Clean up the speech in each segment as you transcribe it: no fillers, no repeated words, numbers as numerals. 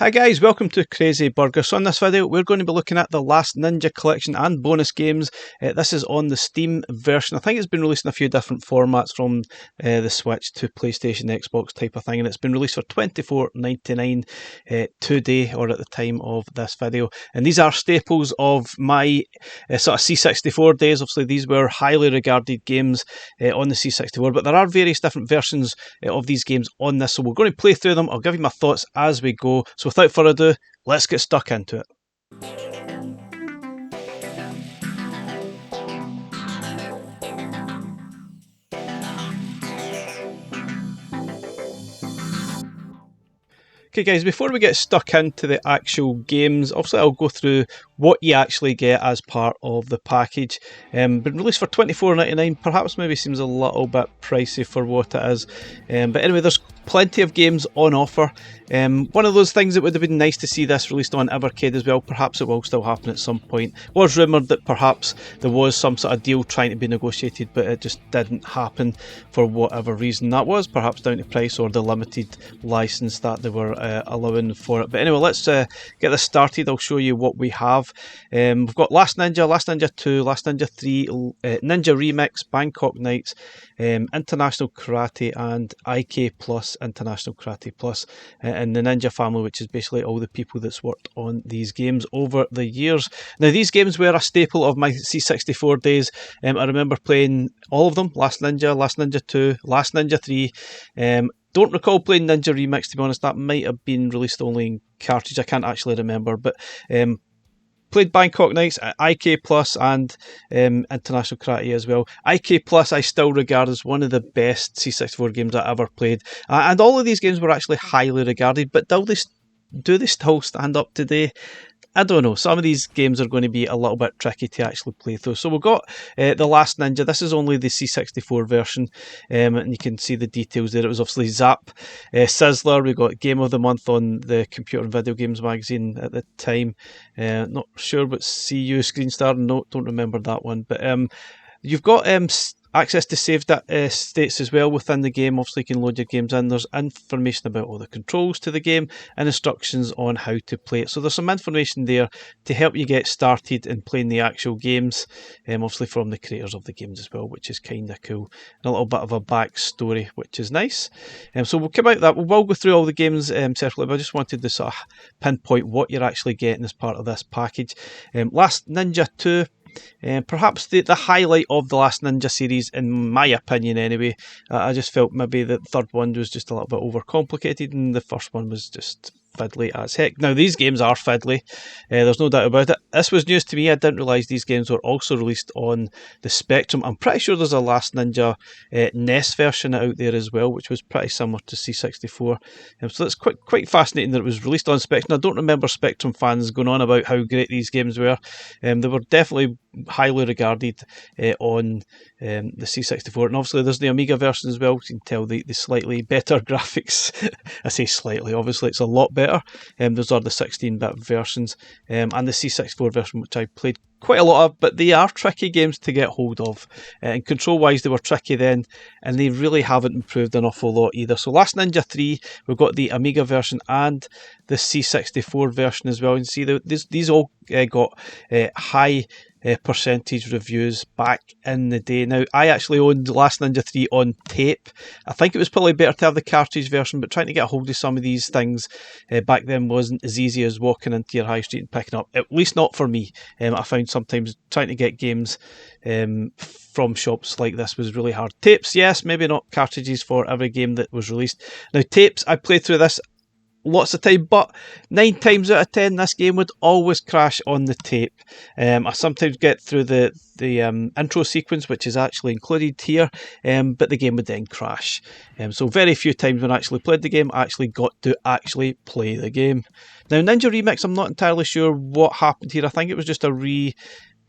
Hi guys, welcome to Crazy Burger. So in this video we're going to be looking at the Last Ninja collection and bonus games. This is on the Steam version. I think it's been released in a few different formats from the Switch to PlayStation, Xbox type of thing, and it's been released for $24.99 today, or at the time of this video. And these are staples of my sort of C64 days. Obviously these were highly regarded games on the C64, but there are various different versions of these games on this, so we're going to play through them. I'll give you my thoughts as we go. So without further ado, let's get stuck into it. Okay guys, before we get stuck into the actual games, obviously I'll go through what you actually get as part of the package. Been released for $24.99, perhaps maybe seems a little bit pricey for what it is. But anyway, there's plenty of games on offer. One of those things that would have been nice to see this released on Evercade as well. Perhaps it will still happen at some point. It was rumoured that perhaps there was some sort of deal trying to be negotiated, but it just didn't happen for whatever reason that was. Perhaps down to price or the limited license that they were allowing for it. But anyway, let's get this started. I'll show you what we have. We've got Last Ninja, Last Ninja 2, Last Ninja 3, Ninja Remix, Bangkok Knights, International Karate, and IK Plus, International Karate Plus, and the Ninja family, which is basically all the people that's worked on these games over the years. Now, these games were a staple of my C64 days. I remember playing all of them: Last Ninja, Last Ninja 2, Last Ninja 3. Don't recall playing Ninja Remix, to be honest. That might have been released only in cartridge. I can't actually remember, but played Bangkok Knights, IK Plus, and International Karate as well. IK Plus I still regard as one of the best C64 games I ever played. And all of these games were actually highly regarded, but do they still stand up today? I don't know. Some of these games are going to be a little bit tricky to actually play through. So we've got The Last Ninja. This is only the C64 version, and you can see the details there. It was obviously Zap, Sizzler. We got Game of the Month on the Computer and Video Games magazine at the time. Not sure what CU Screen Star. No, don't remember that one. But you've got access to saved states as well within the game. Obviously you can load your games in. There's information about all the controls to the game and instructions on how to play it. So there's some information there to help you get started in playing the actual games, obviously from the creators of the games as well, which is kind of cool. And a little bit of a backstory, which is nice. So we'll come out that. We'll go through all the games separately, but I just wanted to sort of pinpoint what you're actually getting as part of this package. Last Ninja 2. Perhaps the highlight of the Last Ninja series, in my opinion anyway. I just felt maybe the third one was just a little bit overcomplicated and the first one was just fiddly as heck. Now these games are fiddly, there's no doubt about it. This was news to me. I didn't realise these games were also released on the Spectrum. I'm pretty sure there's a Last Ninja NES version out there as well, which was pretty similar to C64. So that's quite fascinating that it was released on Spectrum. I don't remember Spectrum fans going on about how great these games were. They were definitely highly regarded on the C64, and obviously there's the Amiga version as well. You can tell the slightly better graphics. I say slightly, obviously it's a lot better. Those are the 16-bit versions, and the C64 version, which I played quite a lot of, but they are tricky games to get hold of, and control wise they were tricky then, and they really haven't improved an awful lot either. So Last Ninja 3, we've got the Amiga version and the C64 version as well. You see these all got high percentage reviews back in the day. Now I actually owned Last Ninja 3 on tape. I think it was probably better to have the cartridge version, but trying to get a hold of some of these things back then wasn't as easy as walking into your high street and picking up, at least not for me. I found sometimes trying to get games from shops like this was really hard. Tapes, yes, maybe not cartridges for every game that was released. Now tapes, I played through this lots of time, but 9 times out of 10 this game would always crash on the tape. I sometimes get through the intro sequence, which is actually included here, but the game would then crash. So very few times when I actually played the game I actually got to actually play the game. Now Ninja Remix, I'm not entirely sure what happened here. I think it was just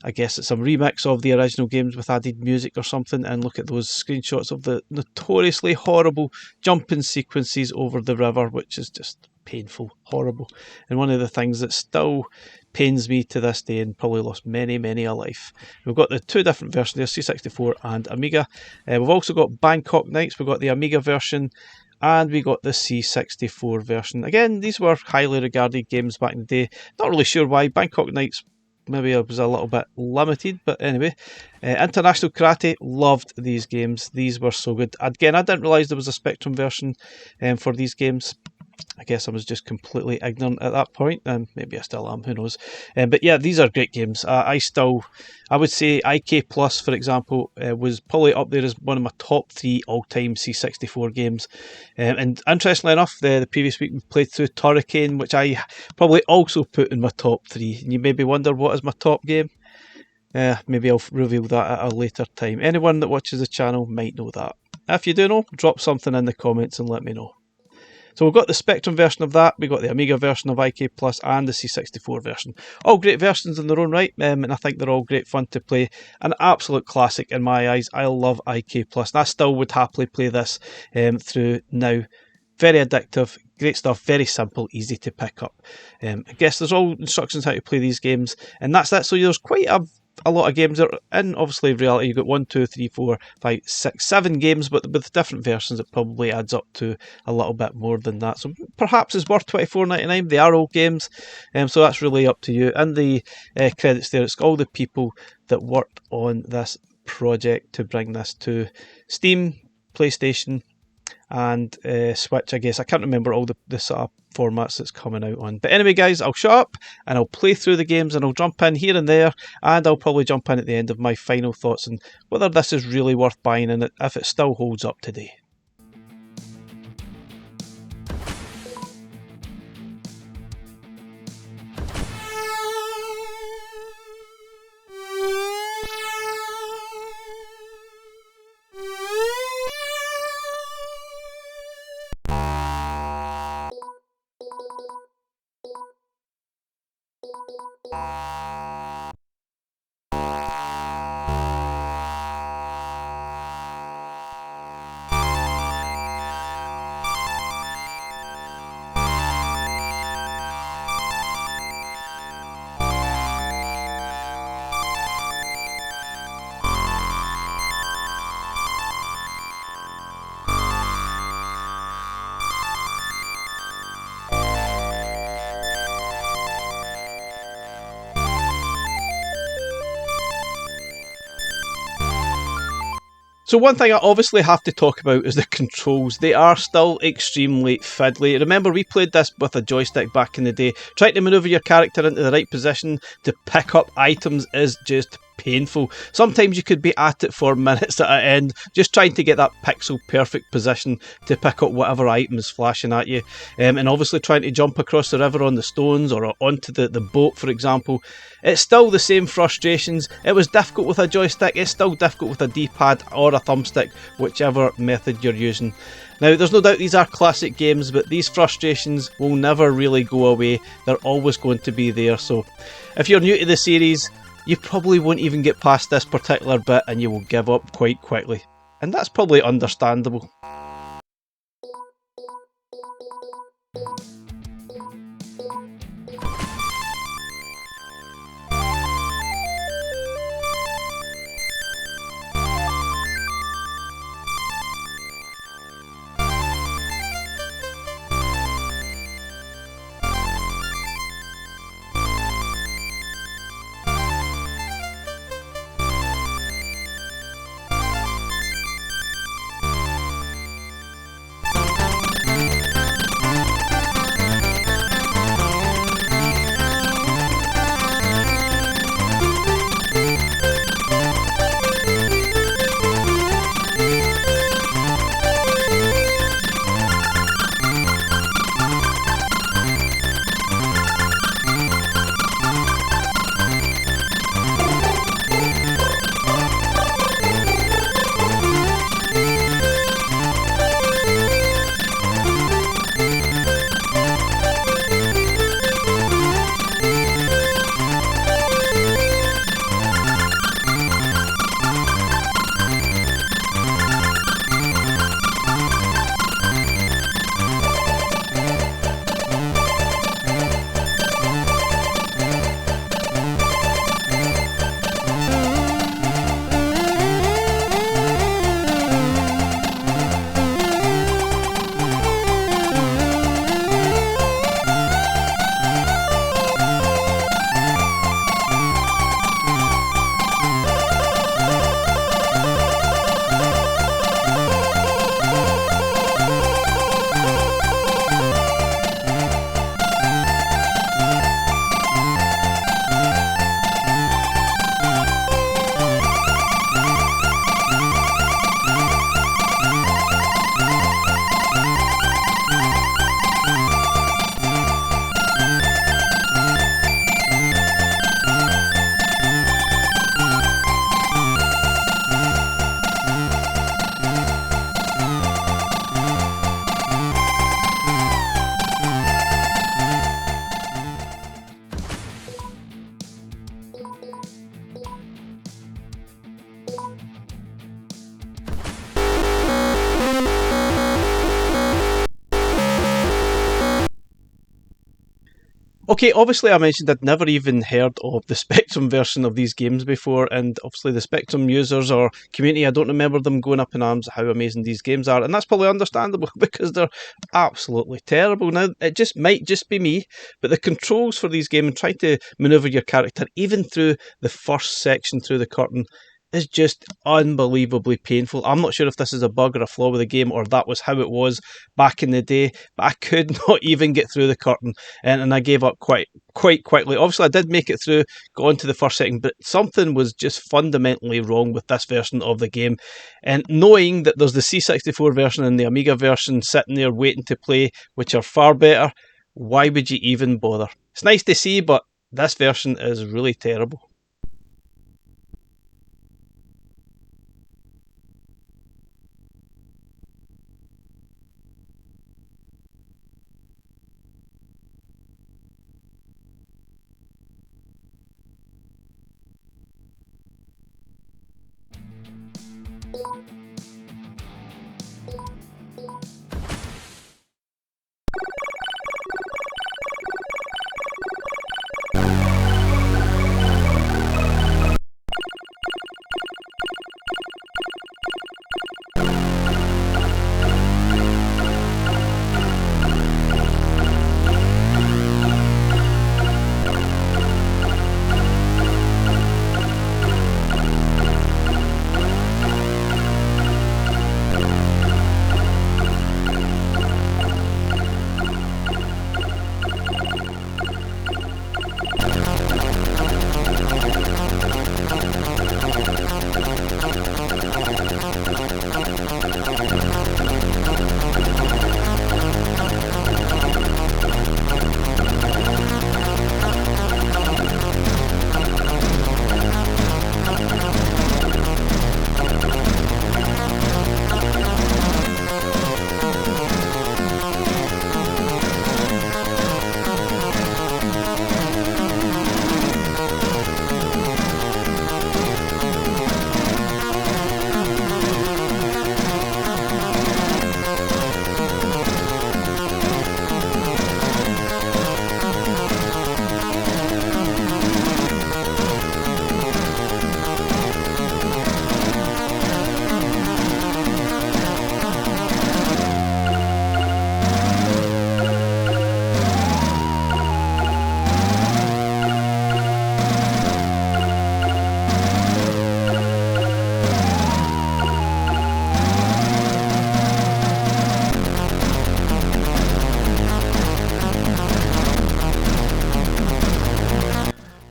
I guess it's a remix of the original games with added music or something, and look at those screenshots of the notoriously horrible jumping sequences over the river, which is just painful, horrible, and one of the things that still pains me to this day and probably lost many a life. We've got the two different versions there, C64 and Amiga. We've also got Bangkok Knights. We've got the Amiga version and we got the C64 version. Again, these were highly regarded games back in the day. Not really sure why. Bangkok Knights maybe it was a little bit limited, but anyway. International Karate, loved these games. These were so good. Again, I didn't realise there was a Spectrum version for these games. I guess I was just completely ignorant at that point, and maybe I still am, who knows. But yeah, these are great games. I would say IK Plus, for example, was probably up there as one of my top 3 all-time C64 games. And interestingly enough, the previous week we played through Turricane, which I probably also put in my top 3. And you maybe wonder, what is my top game? Maybe I'll reveal that at a later time. Anyone that watches the channel might know that. If you do know, drop something in the comments and let me know. So we've got the Spectrum version of that, we've got the Amiga version of IK Plus and the C64 version. All great versions in their own right, and I think they're all great fun to play. An absolute classic in my eyes. I love IK Plus, and I still would happily play this through now. Very addictive, great stuff, very simple, easy to pick up. I guess there's all instructions how to play these games, and that's that. So there's quite a lot of games that are in, obviously, reality. You've got 1, 2, 3, 4, 5, 6, 7 games, but with different versions it probably adds up to a little bit more than that. So perhaps it's worth $24.99. They are old games, so that's really up to you. And the credits there, it's all the people that worked on this project to bring this to Steam, PlayStation, and Switch, I guess. I can't remember all the sort of formats that's coming out on. But anyway, guys, I'll shut up and I'll play through the games, and I'll jump in here and there, and I'll probably jump in at the end of my final thoughts on whether this is really worth buying and if it still holds up today. So one thing I obviously have to talk about is the controls. They are still extremely fiddly. Remember, we played this with a joystick back in the day. Trying to manoeuvre your character into the right position to pick up items is just painful. Sometimes you could be at it for minutes at an end, just trying to get that pixel perfect position to pick up whatever item is flashing at you. And obviously trying to jump across the river on the stones or onto the boat, for example. It's still the same frustrations. It was difficult with a joystick, it's still difficult with a D-pad or a thumbstick, whichever method you're using. Now, there's no doubt these are classic games, but these frustrations will never really go away. They're always going to be there. So if you're new to the series, you probably won't even get past this particular bit and you will give up quite quickly. And that's probably understandable. Okay, obviously I mentioned I'd never even heard of the Spectrum version of these games before, and obviously the Spectrum users or community, I don't remember them going up in arms at how amazing these games are, and that's probably understandable because they're absolutely terrible. Now, it just might just be me, but the controls for these games and trying to manoeuvre your character, even through the first section through the curtain, is just unbelievably painful. I'm not sure if this is a bug or a flaw with the game or that was how it was back in the day, but I could not even get through the curtain, and I gave up quite quickly. Obviously, I did make it through, got on to the first second, but something was just fundamentally wrong with this version of the game. And knowing that there's the C64 version and the Amiga version sitting there waiting to play, which are far better, why would you even bother? It's nice to see, but this version is really terrible.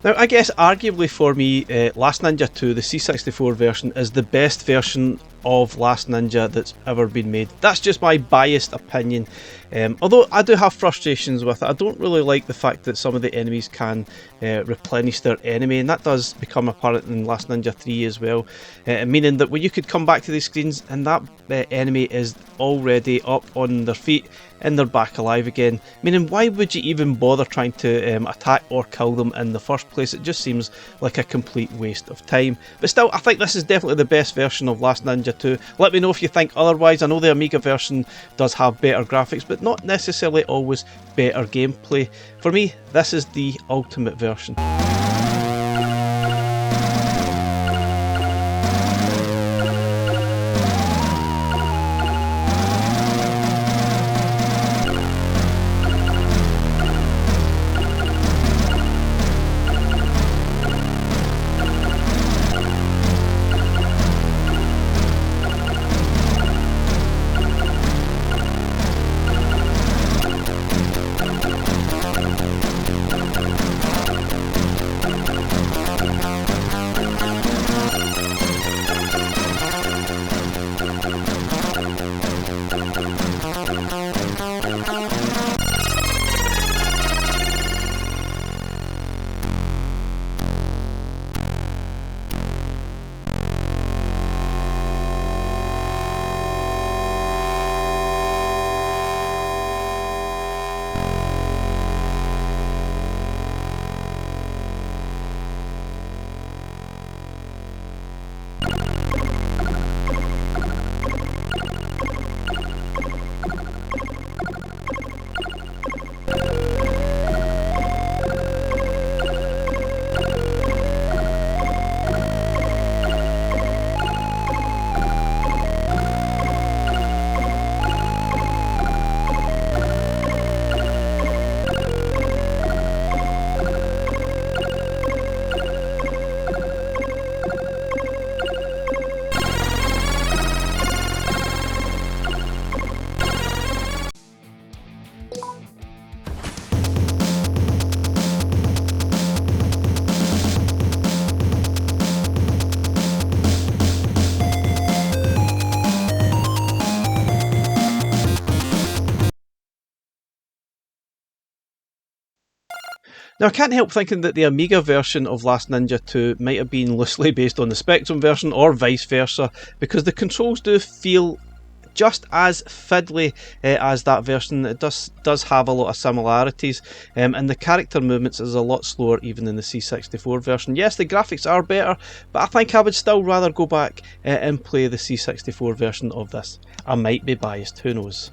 Now, I guess arguably for me, Last Ninja 2, the C64 version, is the best version of Last Ninja that's ever been made. That's just my biased opinion. Although I do have frustrations with it. I don't really like the fact that some of the enemies can replenish their enemy, and that does become apparent in Last Ninja 3 as well, meaning that when you could come back to these screens and that enemy is already up on their feet and they're back alive again, meaning why would you even bother trying to attack or kill them in the first place? It just seems like a complete waste of time. But still, I think this is definitely the best version of Last Ninja 2. Let me know if you think otherwise. I know the Amiga version does have better graphics, but not necessarily always better gameplay. For me, this is the ultimate version. Now, I can't help thinking that the Amiga version of Last Ninja 2 might have been loosely based on the Spectrum version, or vice versa, because the controls do feel just as fiddly as that version. It does have a lot of similarities, and the character movements is a lot slower even than the C64 version. Yes, the graphics are better, but I think I would still rather go back and play the C64 version of this. I might be biased, who knows.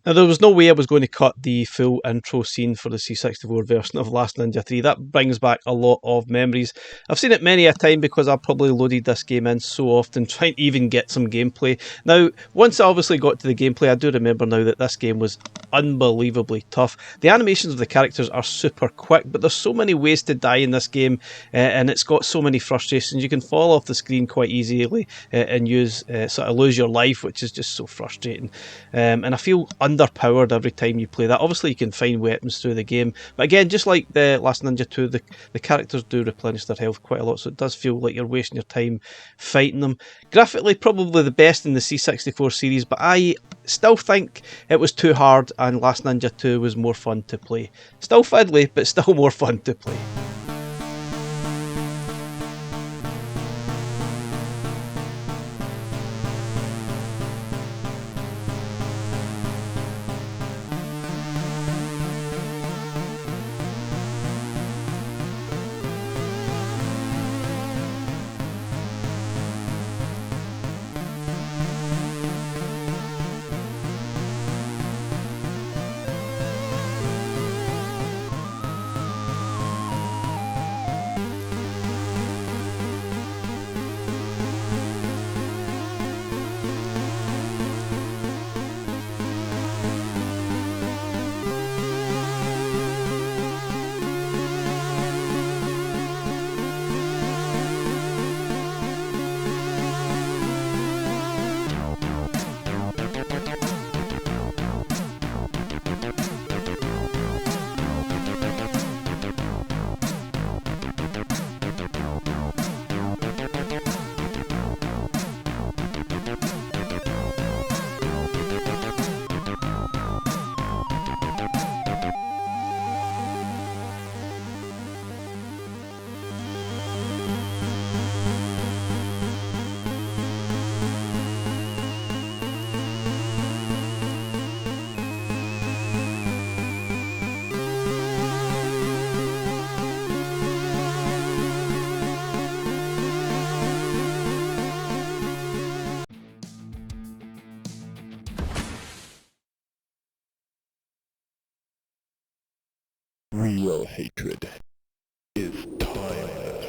Now, there was no way I was going to cut the full intro scene for the C64 version of Last Ninja 3. That brings back a lot of memories. I've seen it many a time because I probably loaded this game in so often, trying to even get some gameplay. Now, once I obviously got to the gameplay, I do remember now that this game was unbelievably tough. The animations of the characters are super quick, but there's so many ways to die in this game, and it's got so many frustrations. You can fall off the screen quite easily and sort of lose your life, which is just so frustrating. And I feel underpowered every time you play that. Obviously, you can find weapons through the game, but again, just like the Last Ninja 2, the characters do replenish their health quite a lot, so it does feel like you're wasting your time fighting them. Graphically, probably the best in the C64 series, but I still think it was too hard, and Last Ninja 2 was more fun to play. Still fiddly, but still more fun to play. Real hatred is timeless.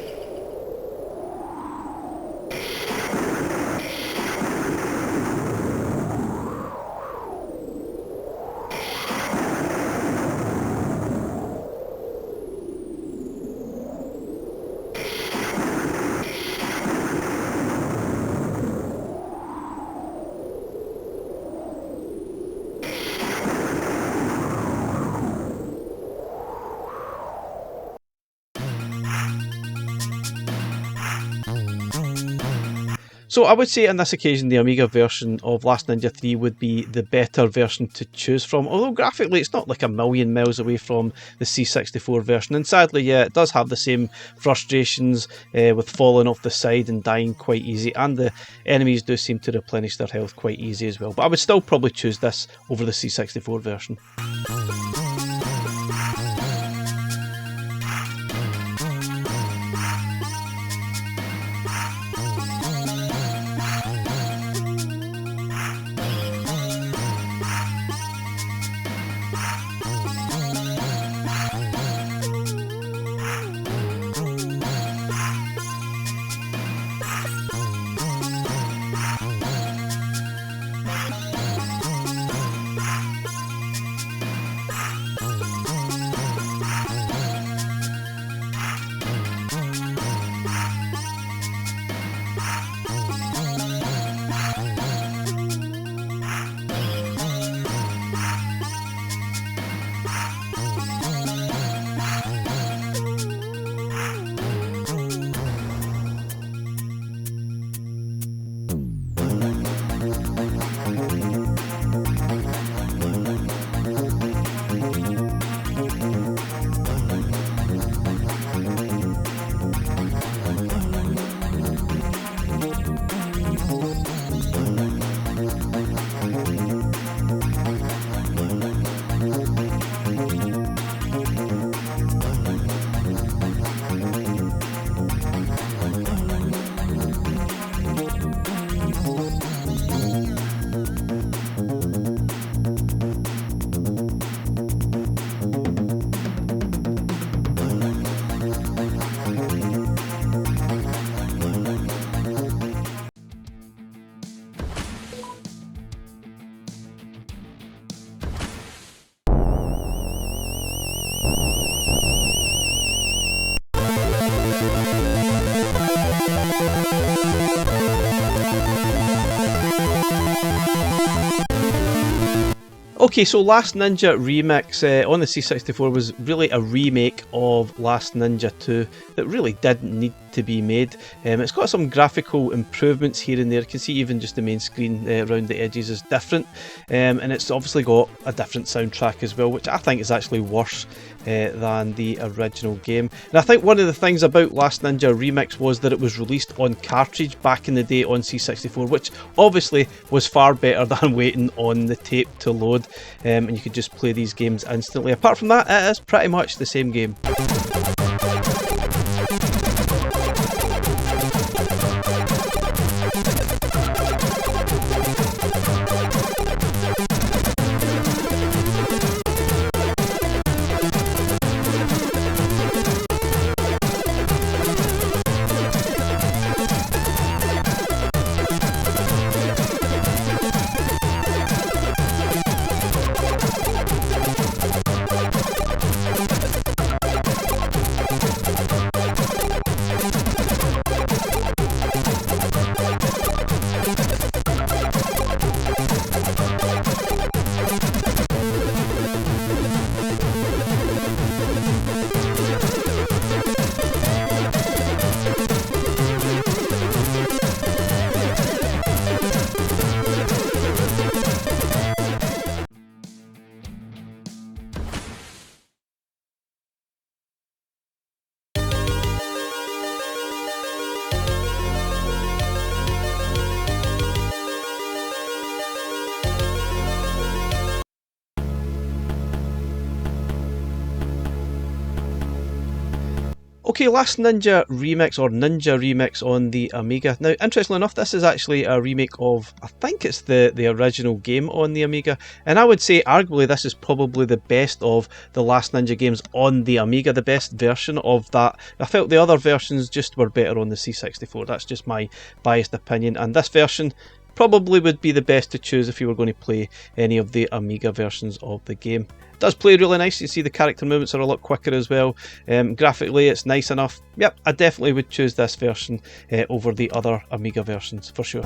So I would say on this occasion the Amiga version of Last Ninja 3 would be the better version to choose from, although graphically it's not like a million miles away from the C64 version, and sadly, yeah, it does have the same frustrations with falling off the side and dying quite easy, and the enemies do seem to replenish their health quite easy as well, but I would still probably choose this over the C64 version. Okay, so Last Ninja Remix on the C64 was really a remake of Last Ninja 2 that really didn't need to be made. It's got some graphical improvements here and there. You can see even just the main screen around the edges is different, and it's obviously got a different soundtrack as well, which I think is actually worse than the original game. And I think one of the things about Last Ninja Remix was that it was released on cartridge back in the day on C64, which obviously was far better than waiting on the tape to load, and you could just play these games instantly. Apart from that, it is pretty much the same game. Okay, Last Ninja Remix, or Ninja Remix on the Amiga. Now, interestingly enough, this is actually a remake of, I think it's the original game on the Amiga, and I would say arguably this is probably the best of the Last Ninja games on the Amiga, the best version of that. I felt the other versions just were better on the C64, that's just my biased opinion, and this version probably would be the best to choose if you were going to play any of the Amiga versions of the game. It does play really nice. You see the character movements are a lot quicker as well. Graphically it's nice enough. Yep, I definitely would choose this version over the other Amiga versions for sure.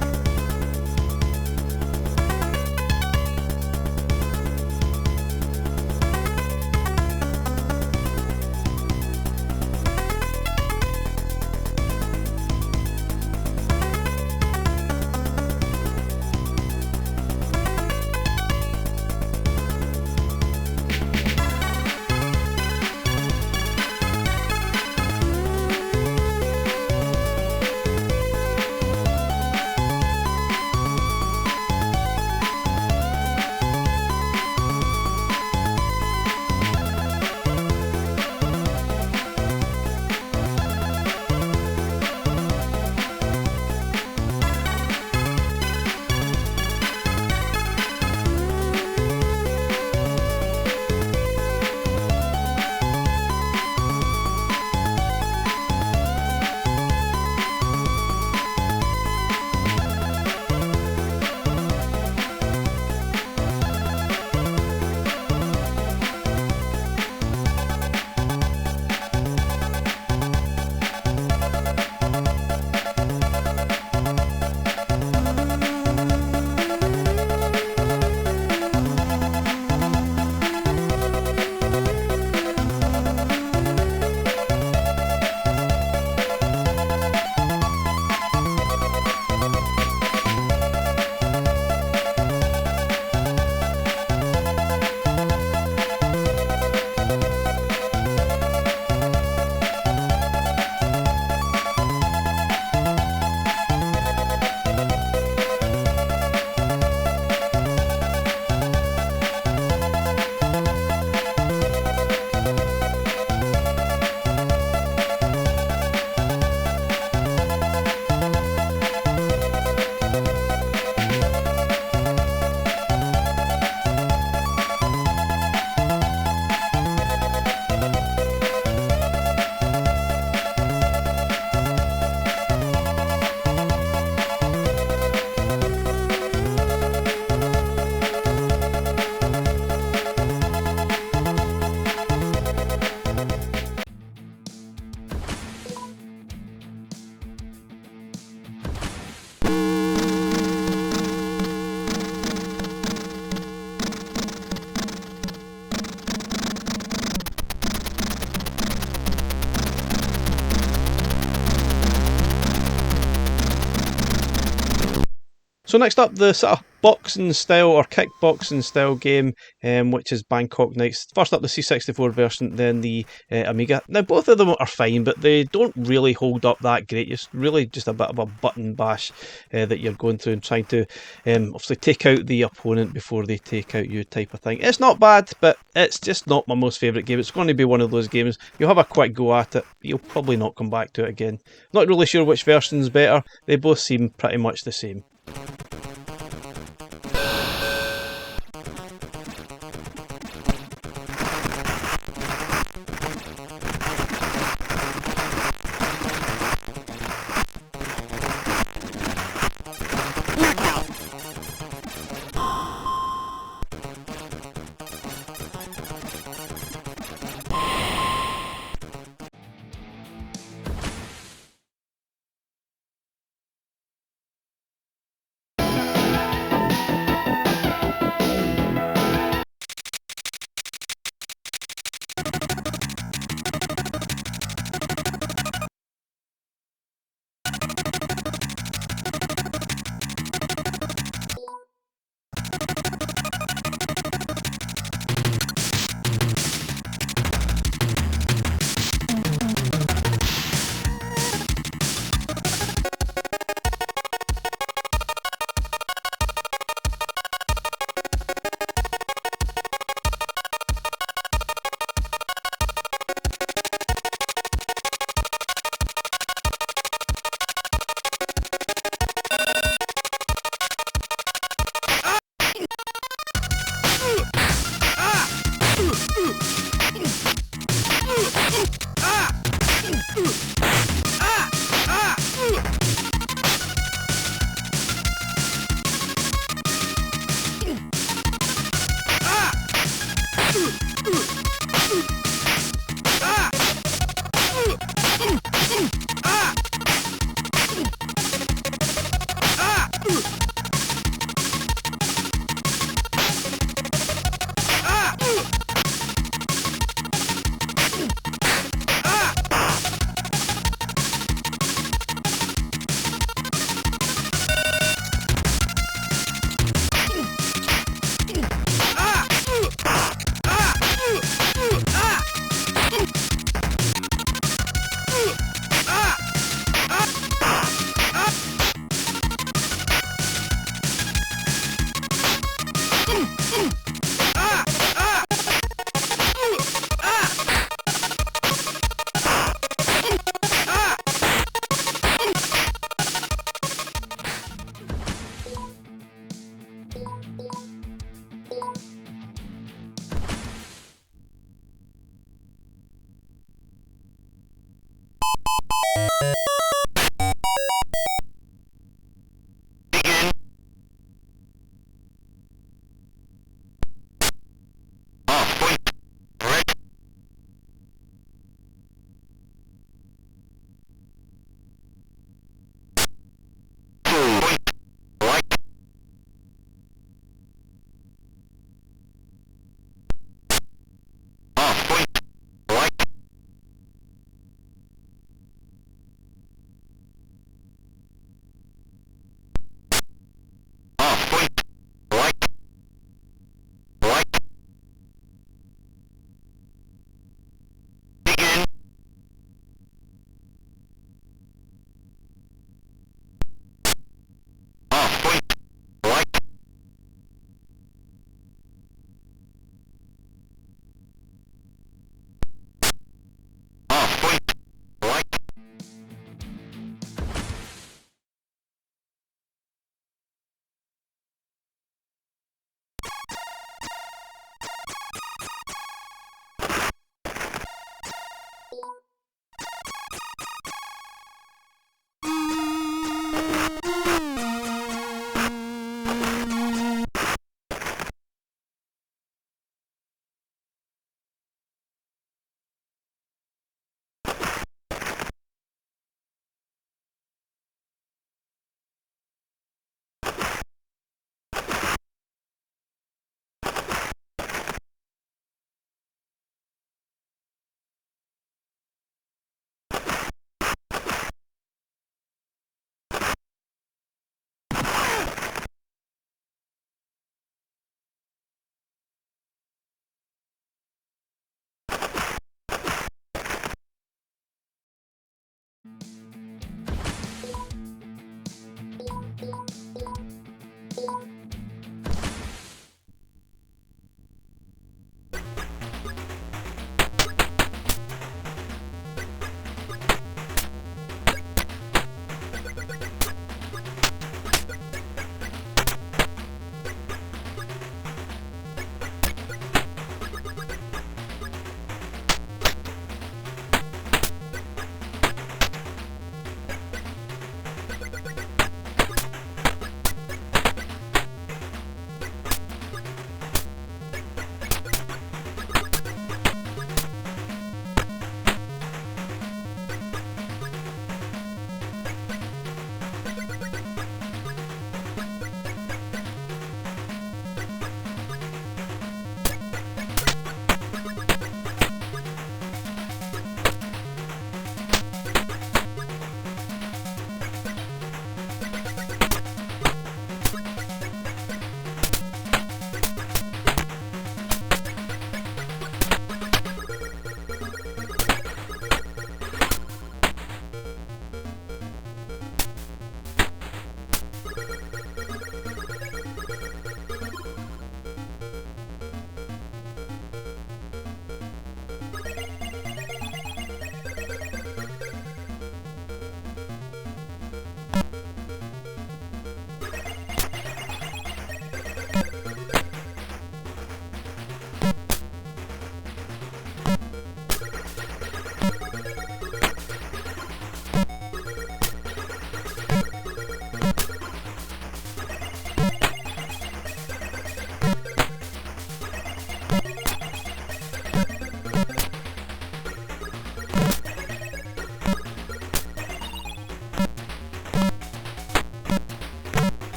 So next up, the sort of boxing style or kickboxing style game, which is Bangkok Knights. First up, the C64 version, then the Amiga. Now, both of them are fine, but they don't really hold up that great. It's really just a bit of a button bash that you're going through and trying to obviously take out the opponent before they take out you, type of thing. It's not bad, but it's just not my most favourite game. It's going to be one of those games, you'll have a quick go at it, you'll probably not come back to it again. Not really sure which version's better. They both seem pretty much the same.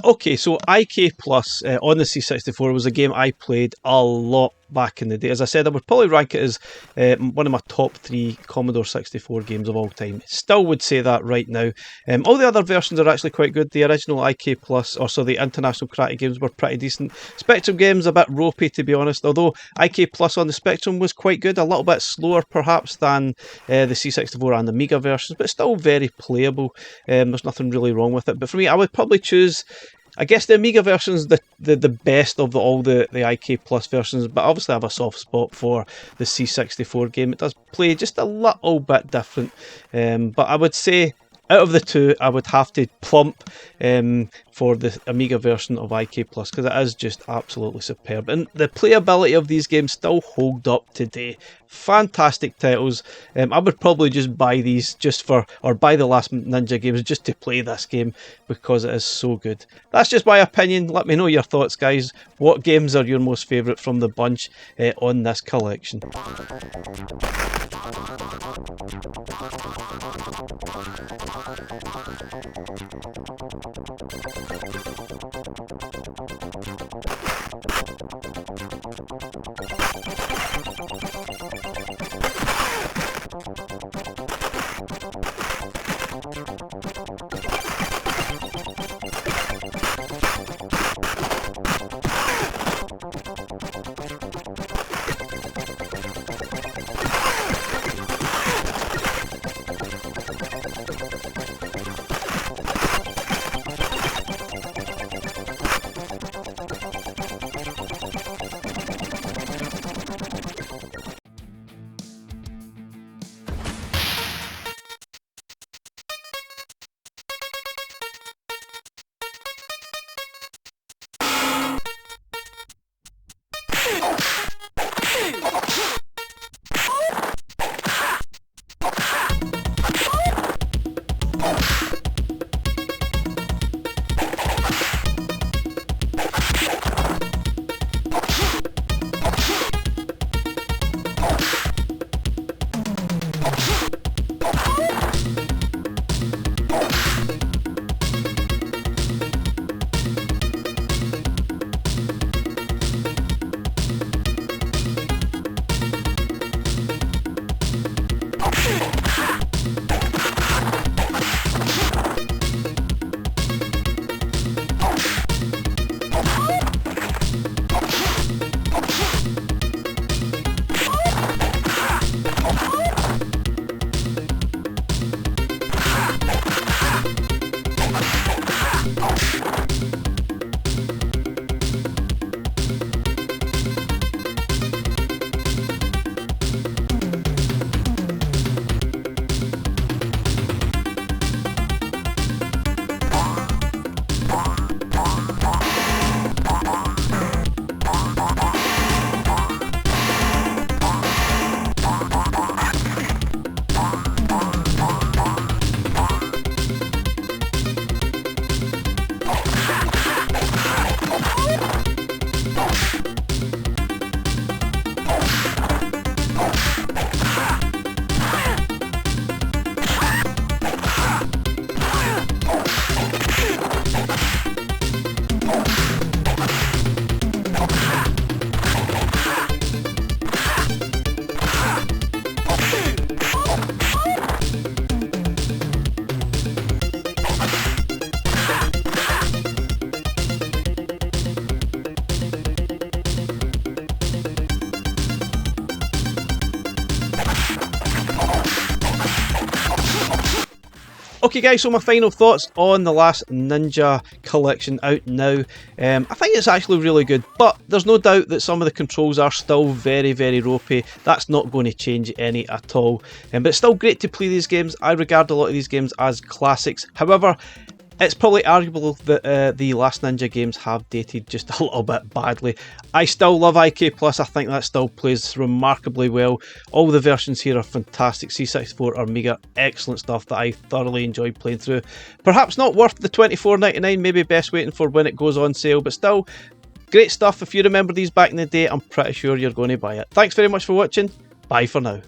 Okay, so IK Plus on the C64 was a game I played a lot back in the day. As I said, I would probably rank it as one of my top 3 Commodore 64 games of all time. Still would say that right now. All the other versions are actually quite good. The original IK Plus, or so the International Karate games, were pretty decent. Spectrum games a bit ropey, to be honest, although IK Plus on the Spectrum was quite good. A little bit slower perhaps than the C64 and Amiga versions, but still very playable. There's nothing really wrong with it. But for me, I would probably choose, I guess, the Amiga version's the best of all the IK Plus versions, but obviously I have a soft spot for the C64 game. It does play just a little bit different, but I would say out of the two, I would have to plump for the Amiga version of IK Plus, because it is just absolutely superb. And the playability of these games still hold up today. Fantastic titles. I would probably just buy these or buy the last Ninja games just to play this game, because it is so good. That's just my opinion. Let me know your thoughts, guys. What games are your most favourite from the bunch on this collection? Okay guys, so my final thoughts on the last Ninja collection out now. I think it's actually really good, but there's no doubt that some of the controls are still very, very ropey. That's not going to change any at all. But it's still great to play these games. I regard a lot of these games as classics. However, it's probably arguable that the last Ninja games have dated just a little bit badly. I still love IK Plus. I think that still plays remarkably well. All the versions here are fantastic. C64 Amiga, excellent stuff that I thoroughly enjoyed playing through. Perhaps not worth the $24.99, maybe best waiting for when it goes on sale, but still great stuff. If you remember these back in the day, I'm pretty sure you're going to buy it. Thanks very much for watching. Bye for now.